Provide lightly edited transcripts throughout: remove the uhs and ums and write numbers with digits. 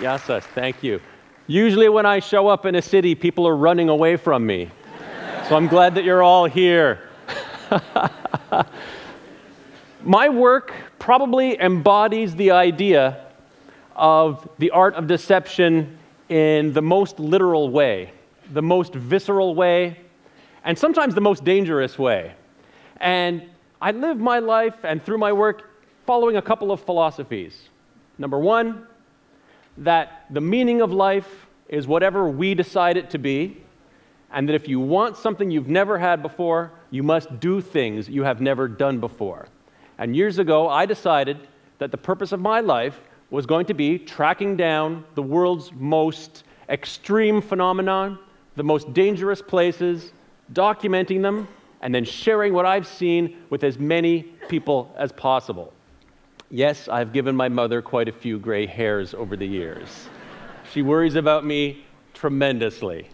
Yes, thank you. Usually when I show up in a city, people are running away from me. So I'm glad that you're all here. My work probably embodies the idea of the art of deception in the most literal way, the most visceral way, and sometimes the most dangerous way. And I live my life and through my work following a couple of philosophies. Number one, that the meaning of life is whatever we decide it to be, and that if you want something you've never had before, you must do things you have never done before. And years ago, I decided that the purpose of my life was going to be tracking down the world's most extreme phenomenon, the most dangerous places, documenting them, and then sharing what I've seen with as many people as possible. Yes, I've given my mother quite a few gray hairs over the years. She worries about me tremendously.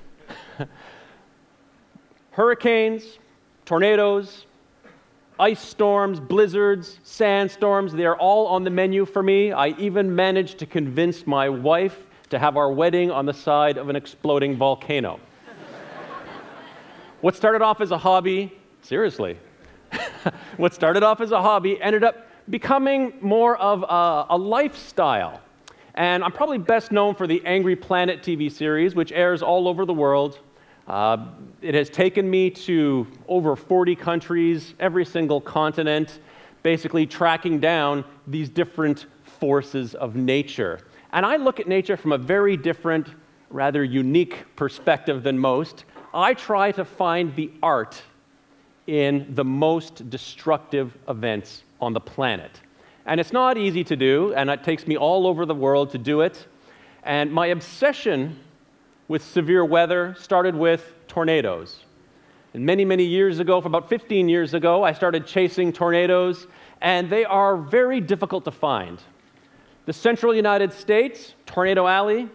Hurricanes, tornadoes, ice storms, blizzards, sandstorms, they are all on the menu for me. I even managed to convince my wife to have our wedding on the side of an exploding volcano. What started off as a hobby, seriously, what started off as a hobby ended up becoming more of a lifestyle. And I'm probably best known for the Angry Planet TV series, which airs all over the world. It has taken me to over 40 countries, every single continent, basically tracking down these different forces of nature. And I look at nature from a very different, rather unique perspective than most. I try to find the art in the most destructive events on the planet. And it's not easy to do, and it takes me all over the world to do it. And my obsession with severe weather started with tornadoes. And many, many years ago, for about 15 years ago, I started chasing tornadoes, and they are very difficult to find. The central United States, Tornado Alley,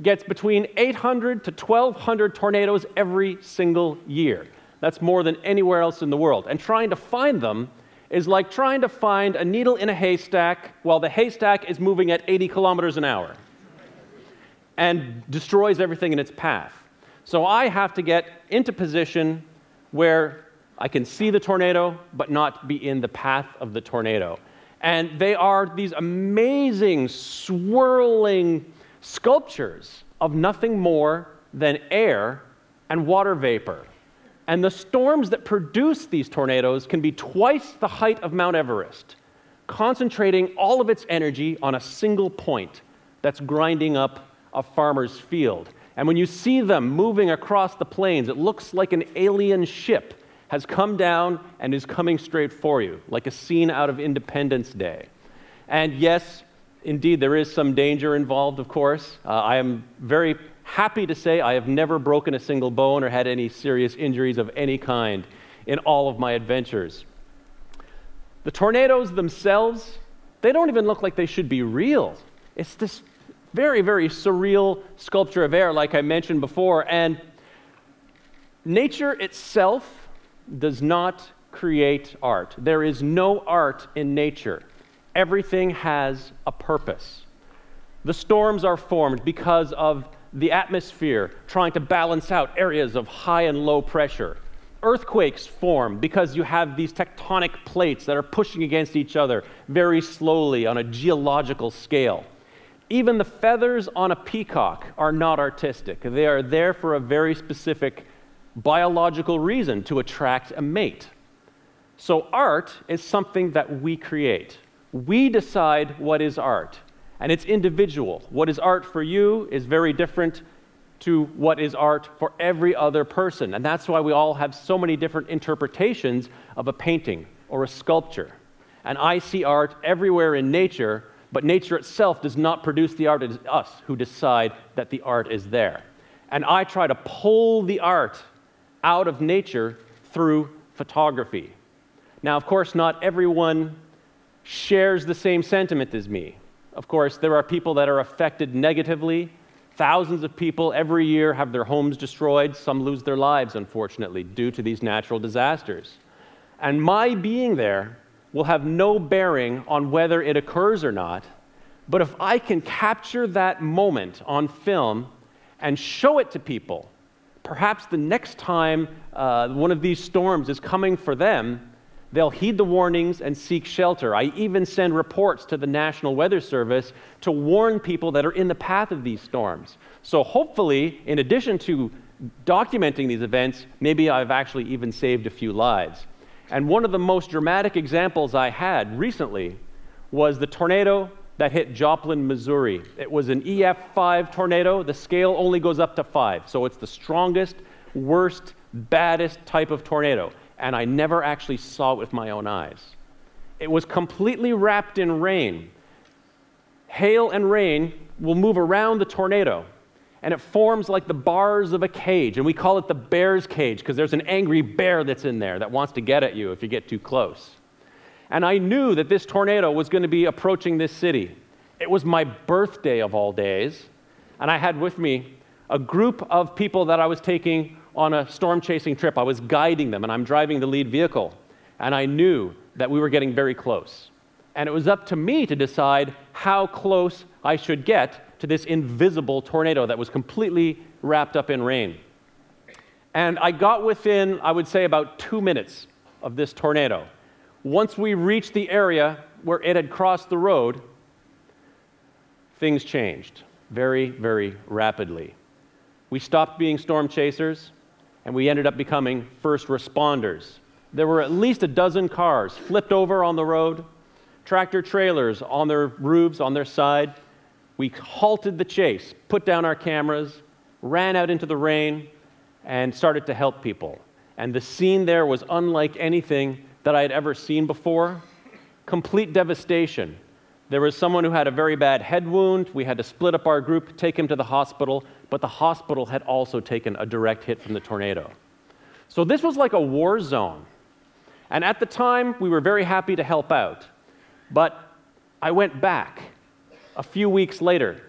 gets between 800 to 1,200 tornadoes every single year. That's more than anywhere else in the world. And trying to find them is like trying to find a needle in a haystack while the haystack is moving at 80 kilometers an hour and destroys everything in its path. So I have to get into position where I can see the tornado but not be in the path of the tornado. And they are these amazing, swirling sculptures of nothing more than air and water vapor. And the storms that produce these tornadoes can be twice the height of Mount Everest, concentrating all of its energy on a single point that's grinding up a farmer's field. And when you see them moving across the plains, it looks like an alien ship has come down and is coming straight for you, like a scene out of Independence Day. And yes, indeed, there is some danger involved, of course. I am very happy to say I have never broken a single bone or had any serious injuries of any kind in all of my adventures. The tornadoes themselves, they don't even look like they should be real. It's this very, very surreal sculpture of air, like I mentioned before, and nature itself does not create art. There is no art in nature. Everything has a purpose. The storms are formed because of the atmosphere trying to balance out areas of high and low pressure. Earthquakes form because you have these tectonic plates that are pushing against each other very slowly on a geological scale. Even the feathers on a peacock are not artistic. They are there for a very specific biological reason, to attract a mate. So art is something that we create. We decide what is art. And it's individual. What is art for you is very different to what is art for every other person. And that's why we all have so many different interpretations of a painting or a sculpture. And I see art everywhere in nature, but nature itself does not produce the art. It is us who decide that the art is there. And I try to pull the art out of nature through photography. Now, of course, not everyone shares the same sentiment as me. Of course, there are people that are affected negatively. Thousands of people every year have their homes destroyed. Some lose their lives, unfortunately, due to these natural disasters. And my being there will have no bearing on whether it occurs or not, But if I can capture that moment on film and show it to people, perhaps the next time one of these storms is coming for them, they'll heed the warnings and seek shelter. I even send reports to the National Weather Service to warn people that are in the path of these storms. So hopefully, in addition to documenting these events, maybe I've actually even saved a few lives. And one of the most dramatic examples I had recently was the tornado that hit Joplin, Missouri. It was an Ef5 tornado. The scale only goes up to 5, so it's the strongest, worst, baddest type of tornado. And I never actually saw it with my own eyes. It was completely wrapped in rain. Hail and rain will move around the tornado, and it forms like the bars of a cage, and we call it the bear's cage because there's an angry bear that's in there that wants to get at you if you get too close. And I knew that this tornado was going to be approaching this city. It was my birthday of all days, and I had with me a group of people that I was taking on a storm chasing trip. I was guiding them, and I'm driving the lead vehicle, and I knew that we were getting very close. And it was up to me to decide how close I should get to this invisible tornado that was completely wrapped up in rain. And I got within, I would say, about 2 minutes of this tornado. Once we reached the area where it had crossed the road, things changed very, very rapidly. We stopped being storm chasers, and we ended up becoming first responders. There were at least a dozen cars flipped over on the road, tractor trailers on their roofs, on their side. We halted the chase, put down our cameras, ran out into the rain, and started to help people. And the scene there was unlike anything that I had ever seen before. Complete devastation. There was someone who had a very bad head wound. We had to split up our group, take him to the hospital, but the hospital had also taken a direct hit from the tornado. So this was like a war zone. And at the time, we were very happy to help out. But I went back a few weeks later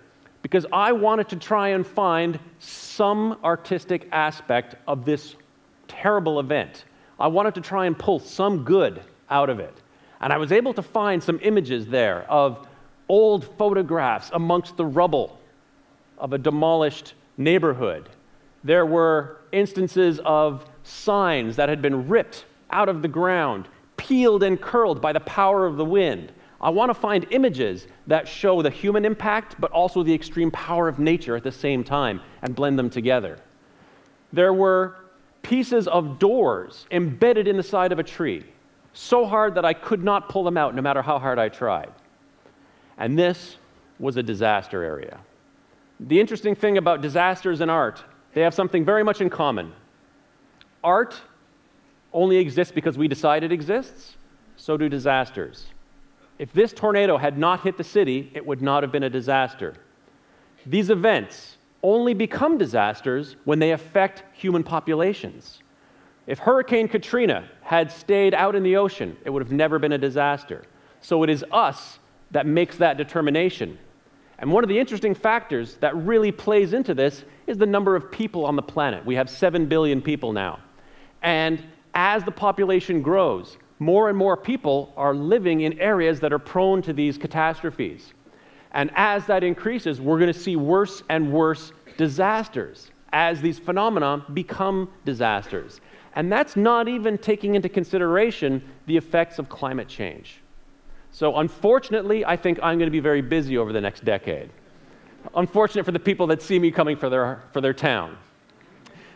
because I wanted to try and find some artistic aspect of this terrible event. I wanted to try and pull some good out of it. And I was able to find some images there of old photographs amongst the rubble of a demolished neighborhood. There were instances of signs that had been ripped out of the ground, peeled and curled by the power of the wind. I want to find images that show the human impact, but also the extreme power of nature at the same time, and blend them together. There were pieces of doors embedded in the side of a tree, so hard that I could not pull them out no matter how hard I tried. And this was a disaster area. The interesting thing about disasters and art, they have something very much in common. Art only exists because we decide it exists, so do disasters. If this tornado had not hit the city, it would not have been a disaster. These events only become disasters when they affect human populations. If Hurricane Katrina had stayed out in the ocean, it would have never been a disaster. So it is us that makes that determination. And one of the interesting factors that really plays into this is the number of people on the planet. We have 7 billion people now. And as the population grows, more and more people are living in areas that are prone to these catastrophes. And as that increases, we're going to see worse and worse disasters as these phenomena become disasters. And that's not even taking into consideration the effects of climate change. So unfortunately, I think I'm going to be very busy over the next decade. Unfortunate for the people that see me coming for their town.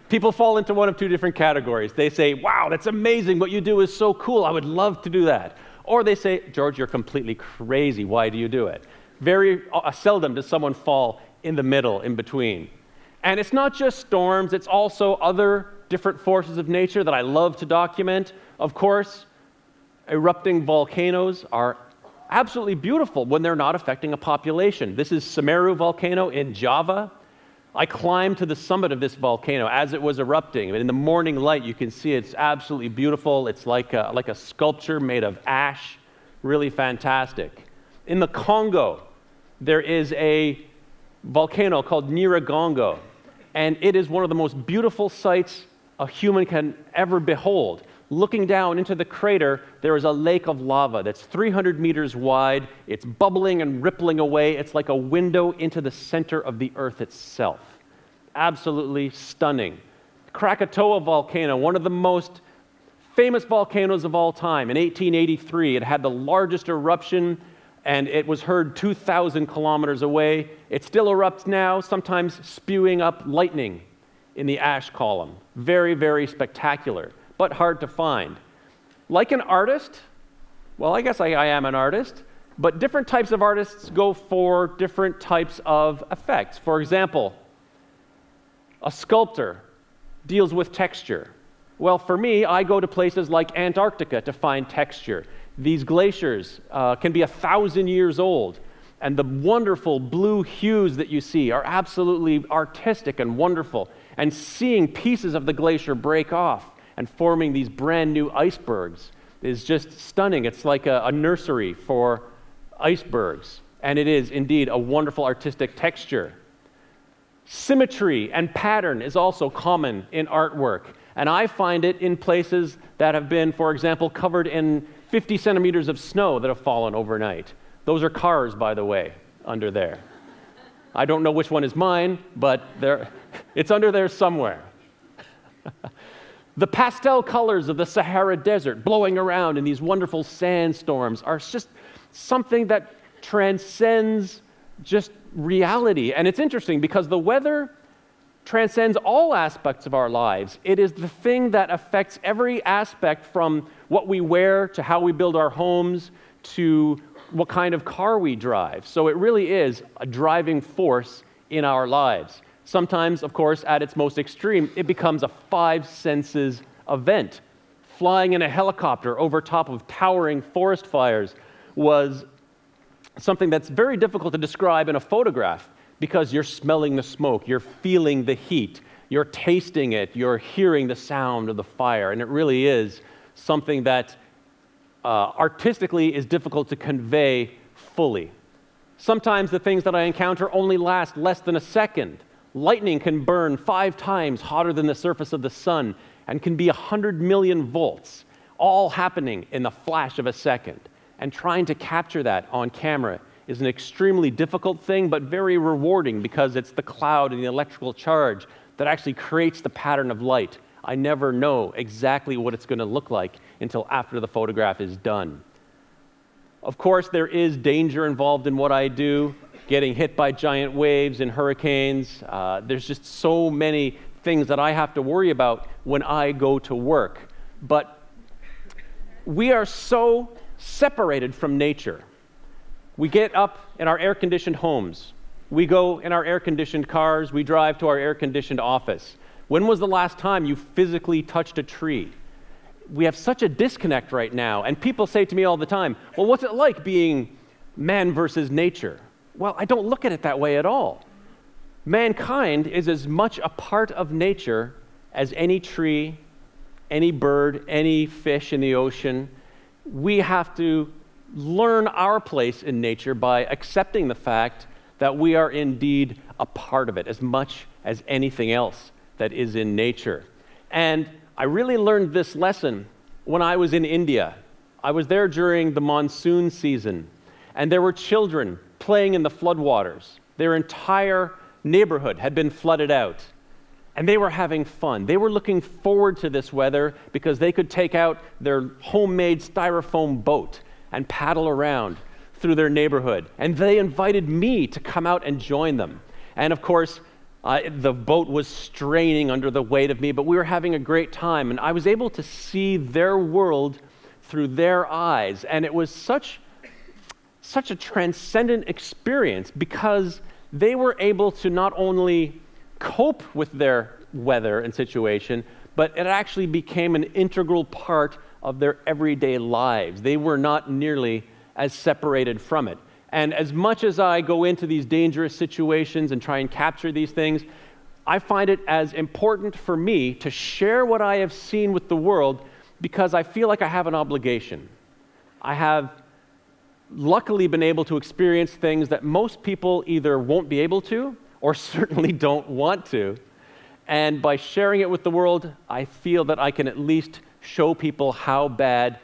People fall into one of two different categories. They say, wow, that's amazing, what you do is so cool, I would love to do that. Or they say, George, you're completely crazy, why do you do it? Very seldom does someone fall in the middle, in between. And it's not just storms, it's also other different forces of nature that I love to document. Of course, erupting volcanoes are absolutely beautiful when they're not affecting a population. This is Semeru volcano in Java. I climbed to the summit of this volcano as it was erupting. In the morning light, you can see it's absolutely beautiful. It's like a sculpture made of ash, really fantastic. In the Congo, there is a volcano called Nyiragongo, and it is one of the most beautiful sights a human can ever behold. looking down into the crater, there is a lake of lava that's 300 meters wide. It's bubbling and rippling away. It's like a window into the center of the Earth itself. Absolutely stunning. Krakatoa volcano, one of the most famous volcanoes of all time. In 1883, it had the largest eruption, and it was heard 2,000 kilometers away. It still erupts now, sometimes spewing up lightning in the ash column. Very, very spectacular, but hard to find. Like an artist, well, I guess I am an artist, but different types of artists go for different types of effects. For example, a sculptor deals with texture. Well, for me, I go to places like Antarctica to find texture. These glaciers can be 1,000 years old, and the wonderful blue hues that you see are absolutely artistic and wonderful. And seeing pieces of the glacier break off and forming these brand new icebergs is just stunning. It's like a nursery for icebergs, and it is indeed a wonderful artistic texture. Symmetry and pattern is also common in artwork, and I find it in places that have been, for example, covered in 50 centimeters of snow that have fallen overnight. Those are cars, by the way, under there. I don't know which one is mine, but it's under there somewhere. The pastel colors of the Sahara Desert blowing around in these wonderful sandstorms are just something that transcends just reality. And it's interesting because the weather transcends all aspects of our lives. It is the thing that affects every aspect, from what we wear to how we build our homes to what kind of car we drive. So it really is a driving force in our lives. Sometimes, of course, at its most extreme, it becomes a five senses event. Flying in a helicopter over top of towering forest fires was something that's very difficult to describe in a photograph, because you're smelling the smoke, you're feeling the heat, you're tasting it, you're hearing the sound of the fire, and it really is something that artistically is difficult to convey fully. Sometimes the things that I encounter only last less than a second. Lightning can burn 5 times hotter than the surface of the sun and can be 100 million volts, all happening in the flash of a second. And trying to capture that on camera is an extremely difficult thing, but very rewarding, because it's the cloud and the electrical charge that actually creates the pattern of light. I never know exactly what it's going to look like until after the photograph is done. Of course, there is danger involved in what I do, getting hit by giant waves and hurricanes. There's just so many things that I have to worry about when I go to work. But we are so separated from nature. We get up in our air-conditioned homes. We go in our air-conditioned cars. We drive to our air-conditioned office. When was the last time you physically touched a tree? We have such a disconnect right now, and people say to me all the time, well, what's it like being man versus nature? Well, I don't look at it that way at all. Mankind is as much a part of nature as any tree, any bird, any fish in the ocean. We have to learn our place in nature by accepting the fact that we are indeed a part of it as much as anything else that is in nature. And I really learned this lesson when I was in India. I was there during the monsoon season, and there were children playing in the floodwaters. Their entire neighborhood had been flooded out, and they were having fun. They were looking forward to this weather because they could take out their homemade styrofoam boat and paddle around through their neighborhood. And they invited me to come out and join them. And of course, the boat was straining under the weight of me, but we were having a great time. And I was able to see their world through their eyes. And it was such a transcendent experience, because they were able to not only cope with their weather and situation, but it actually became an integral part of their everyday lives. They were not nearly as separated from it. And as much as I go into these dangerous situations and try and capture these things, I find it as important for me to share what I have seen with the world, because I feel like I have an obligation. I have luckily been able to experience things that most people either won't be able to or certainly don't want to. And by sharing it with the world, I feel that I can at least show people how bad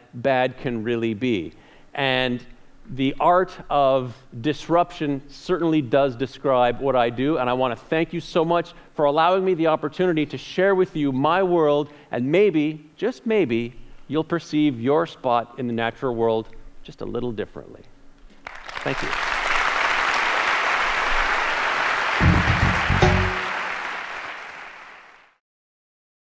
can really be. And the art of disruption certainly does describe what I do, and I want to thank you so much for allowing me the opportunity to share with you my world, and maybe, just maybe, you'll perceive your spot in the natural world just a little differently. Thank you.